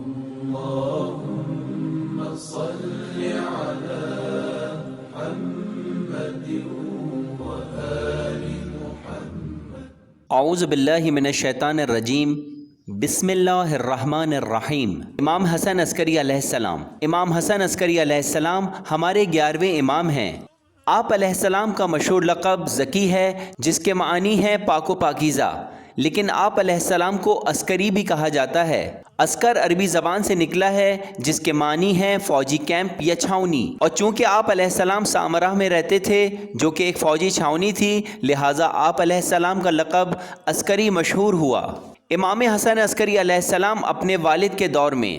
اللهم صل على محمد وآل محمد۔ اعوذ باللہ من الشیطان الرجیم، بسم اللہ الرحمن الرحیم۔ امام حسن عسکری علیہ السلام۔ امام حسن عسکری علیہ السلام ہمارے 11ویں امام ہیں۔ آپ علیہ السلام کا مشہور لقب ذکی ہے، جس کے معنی ہے پاک و پاکیزہ، لیکن آپ علیہ السلام کو عسکری بھی کہا جاتا ہے۔ عسکر عربی زبان سے نکلا ہے، جس کے معنی ہے فوجی کیمپ یا چھاونی، اور چونکہ آپ علیہ السلام سامراہ میں رہتے تھے جو کہ ایک فوجی چھاونی تھی، لہٰذا آپ علیہ السلام کا لقب عسکری مشہور ہوا۔ امام حسن عسکری علیہ السلام اپنے والد کے دور میں،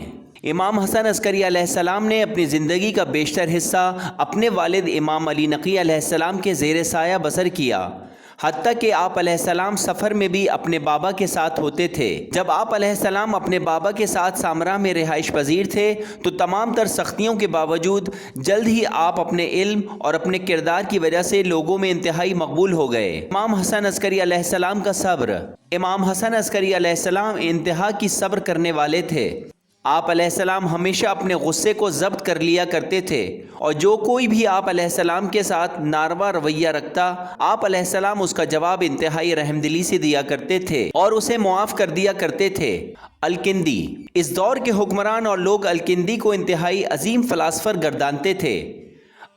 امام حسن عسکری علیہ السلام نے اپنی زندگی کا بیشتر حصہ اپنے والد امام علی نقی علیہ السلام کے زیر سایہ بسر کیا، حتیٰ کہ آپ علیہ السلام سفر میں بھی اپنے بابا کے ساتھ ہوتے تھے۔ جب آپ علیہ السلام اپنے بابا کے ساتھ سامراہ میں رہائش پذیر تھے تو تمام تر سختیوں کے باوجود جلد ہی آپ اپنے علم اور اپنے کردار کی وجہ سے لوگوں میں انتہائی مقبول ہو گئے۔ امام حسن عسکری علیہ السلام کا صبر۔ امام حسن عسکری علیہ السلام انتہا کی صبر کرنے والے تھے۔ آپ علیہ السلام ہمیشہ اپنے غصے کو ضبط کر لیا کرتے تھے، اور جو کوئی بھی آپ علیہ السلام کے ساتھ ناروا رویہ رکھتا، آپ علیہ السلام اس کا جواب انتہائی رحمدلی سے دیا کرتے تھے اور اسے معاف کر دیا کرتے تھے۔ الکندی۔ اس دور کے حکمران اور لوگ الکندی کو انتہائی عظیم فلاسفر گردانتے تھے۔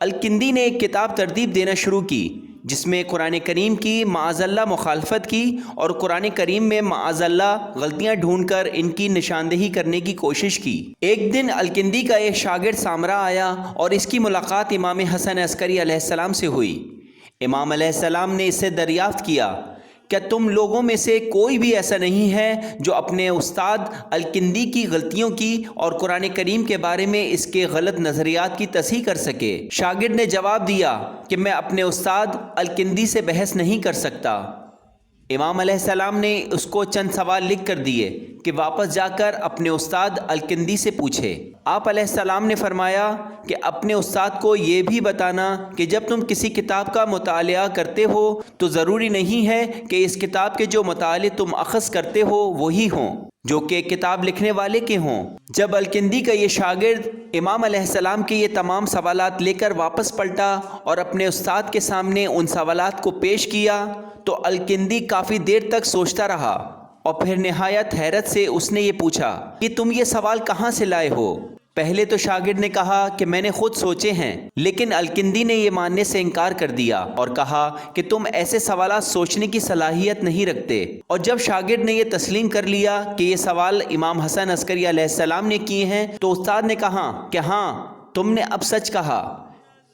الکندی نے ایک کتاب ترتیب دینا شروع کی جس میں قرآن کریم کی معاذ اللہ مخالفت کی اور قرآن کریم میں معاذ اللہ غلطیاں ڈھونڈ کر ان کی نشاندہی کرنے کی کوشش کی۔ ایک دن الکندی کا ایک شاگرد سامراہ آیا اور اس کی ملاقات امام حسن عسکری علیہ السلام سے ہوئی۔ امام علیہ السلام نے اس سے دریافت کیا، کیا تم لوگوں میں سے کوئی بھی ایسا نہیں ہے جو اپنے استاد الکندی کی غلطیوں کی اور قرآن کریم کے بارے میں اس کے غلط نظریات کی تصحیح کر سکے؟ شاگرد نے جواب دیا کہ میں اپنے استاد الکندی سے بحث نہیں کر سکتا۔ امام علیہ السلام نے اس کو چند سوال لکھ کر دیے کہ واپس جا کر اپنے استاد الکندی سے پوچھے۔ آپ علیہ السلام نے فرمایا کہ اپنے استاد کو یہ بھی بتانا کہ جب تم کسی کتاب کا مطالعہ کرتے ہو تو ضروری نہیں ہے کہ اس کتاب کے جو مطالعے تم اخذ کرتے ہو وہی ہوں جو کہ کتاب لکھنے والے کے ہوں۔ جب الکندی کا یہ شاگرد امام علیہ السلام کے یہ تمام سوالات لے کر واپس پلٹا اور اپنے استاد کے سامنے ان سوالات کو پیش کیا تو الکندی کافی دیر تک سوچتا رہا، اور پھر نہایت حیرت سے اس نے یہ پوچھا کہ تم یہ سوال کہاں سے لائے ہو؟ پہلے تو شاگرد نے کہا کہ میں نے خود سوچے ہیں، لیکن الکندی نے یہ ماننے سے انکار کر دیا اور کہا کہ تم ایسے سوالات سوچنے کی صلاحیت نہیں رکھتے۔ اور جب شاگرد نے یہ تسلیم کر لیا کہ یہ سوال امام حسن عسکری علیہ السلام نے کیے ہیں تو استاد نے کہا کہ ہاں، تم نے اب سچ کہا،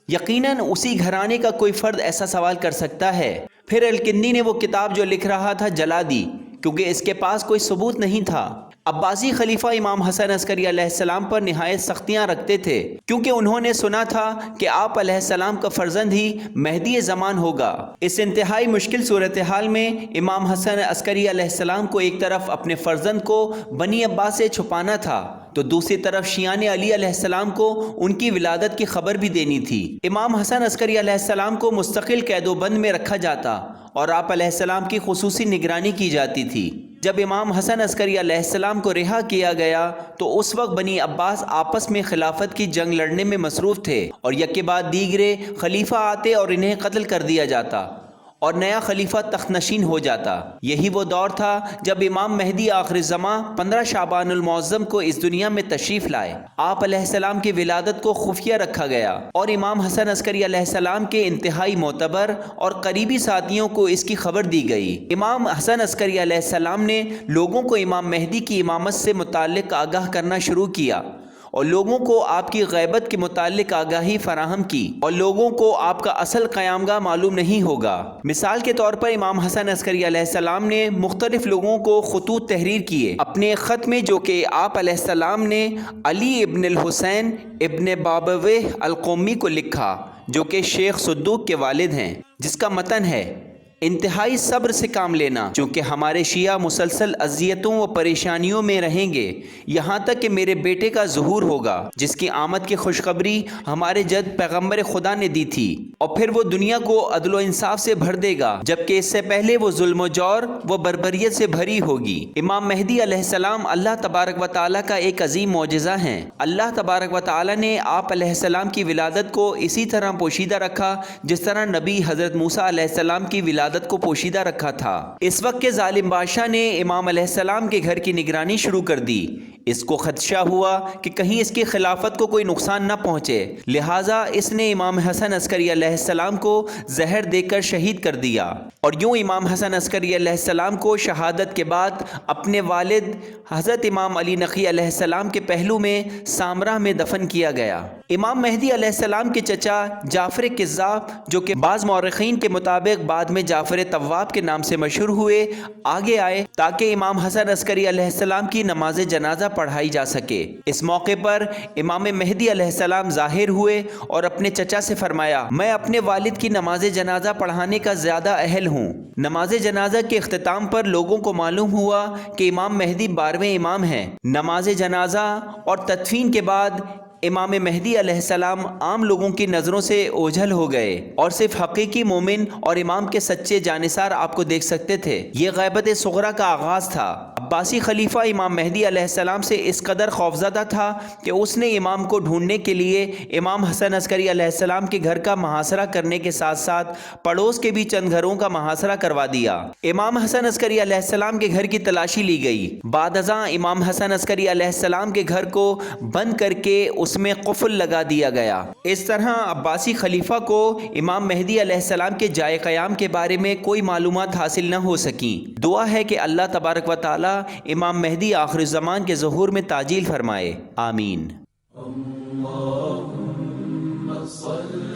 یقیناً اسی گھرانے کا کوئی فرد ایسا سوال کر سکتا ہے۔ پھر الکندی نے وہ کتاب جو لکھ رہا تھا جلا دی، کیونکہ اس کے پاس کوئی ثبوت نہیں تھا۔ عباسی خلیفہ امام حسن عسکری علیہ السلام پر نہایت سختیاں رکھتے تھے، کیونکہ انہوں نے سنا تھا کہ آپ علیہ السلام کا فرزند ہی مہدی زمان ہوگا۔ اس انتہائی مشکل صورتحال میں امام حسن عسکری علیہ السلام کو ایک طرف اپنے فرزند کو بنی عباس سے چھپانا تھا تو دوسری طرف شیعان علی علیہ السلام کو ان کی ولادت کی خبر بھی دینی تھی۔ امام حسن عسکری علیہ السلام کو مستقل قید و بند میں رکھا جاتا اور آپ علیہ السلام کی خصوصی نگرانی کی جاتی تھی۔ جب امام حسن عسکری علیہ السلام کو رہا کیا گیا تو اس وقت بنی عباس آپس میں خلافت کی جنگ لڑنے میں مصروف تھے، اور یک کے بعد دیگرے خلیفہ آتے اور انہیں قتل کر دیا جاتا اور نیا خلیفہ تخت نشین ہو جاتا۔ یہی وہ دور تھا جب امام مہدی آخر الزماں 15 شعبان المعظم کو اس دنیا میں تشریف لائے۔ آپ علیہ السلام کی ولادت کو خفیہ رکھا گیا اور امام حسن عسکری علیہ السلام کے انتہائی معتبر اور قریبی ساتھیوں کو اس کی خبر دی گئی۔ امام حسن عسکری علیہ السلام نے لوگوں کو امام مہدی کی امامت سے متعلق آگاہ کرنا شروع کیا اور لوگوں کو آپ کی غیبت کے متعلق آگاہی فراہم کی، اور لوگوں کو آپ کا اصل قیام گاہ معلوم نہیں ہوگا۔ مثال کے طور پر امام حسن عسکری علیہ السلام نے مختلف لوگوں کو خطوط تحریر کیے اپنے ایک خط میں، جو کہ آپ علیہ السلام نے علی ابن الحسین ابن بابویہ القومی کو لکھا، جو کہ شیخ صدوق کے والد ہیں، جس کا متن ہے انتہائی صبر سے کام لینا، چونکہ ہمارے شیعہ مسلسل اذیتوں و پریشانیوں میں رہیں گے یہاں تک کہ میرے بیٹے کا ظہور ہوگا، جس کی آمد کی خوشخبری ہمارے جد پیغمبر خدا نے دی تھی، اور پھر وہ دنیا کو عدل و انصاف سے بھر دے گا، جبکہ اس سے پہلے وہ ظلم و جور و بربریت سے بھری ہوگی۔ امام مہدی علیہ السلام اللہ تبارک و تعالیٰ کا ایک عظیم معجزہ ہیں۔ اللہ تبارک و تعالیٰ نے آپ علیہ السلام کی ولادت کو اسی طرح پوشیدہ رکھا جس طرح نبی حضرت موسیٰ علیہ السلام کی ولادت کو پوشیدہ رکھا تھا۔ اس وقت کے ظالم بادشاہ نے امام علیہ السلام کے گھر کی نگرانی شروع کر دی۔ اس کو خدشہ ہوا کہ کہیں اس کی خلافت کو کوئی نقصان نہ پہنچے، لہٰذا اس نے امام حسن عسکری علیہ السلام کو زہر دے کر شہید کر دیا، اور یوں امام حسن عسکری علیہ السلام کو شہادت کے بعد اپنے والد حضرت امام علی نقی علیہ السلام کے پہلو میں سامرہ میں دفن کیا گیا۔ امام مہدی علیہ السلام کے چچا جعفر کذاب، جو کہ بعض مورخین کے مطابق بعد میں جعفر تواب کے نام سے مشہور ہوئے، آگے آئے تاکہ امام حسن عسکری علیہ السلام کی نماز جنازہ پڑھائی جا سکے۔ اس موقع پر امام مہدی علیہ السلام ظاہر ہوئے اور اپنے چچا سے فرمایا، میں اپنے والد کی نماز جنازہ پڑھانے کا زیادہ اہل ہوں۔ نماز جنازہ کے اختتام پر لوگوں کو معلوم ہوا کہ امام مہدی 12ویں امام ہیں۔ نماز جنازہ اور تدفین کے بعد امام مہدی علیہ السلام عام لوگوں کی نظروں سے اوجھل ہو گئے، اور صرف حقیقی مومن اور امام کے سچے جانثار آپ کو دیکھ سکتے تھے۔ یہ غیبت صغریٰ کا آغاز تھا۔ عباسی خلیفہ امام مہدی علیہ السلام سے اس قدر خوفزدہ تھا کہ اس نے امام کو ڈھونڈنے کے لیے امام حسن عسکری علیہ السلام کے گھر کا محاصرہ کرنے کے ساتھ ساتھ پڑوس کے بھی چند گھروں کا محاصرہ کروا دیا۔ امام حسن عسکری علیہ السلام کے گھر کی تلاشی لی گئی۔ بعد ازاں امام حسن عسکری علیہ السلام کے گھر کو بند کر کے اس میں قفل لگا دیا گیا۔ اس طرح عباسی خلیفہ کو امام مہدی علیہ السلام کے جائے قیام کے بارے میں کوئی معلومات حاصل نہ ہو سکیں۔ دعا ہے کہ اللہ تبارک و تعالی امام مہدی آخر الزمان کے ظہور میں تعجیل فرمائے، آمین۔ اللہم صل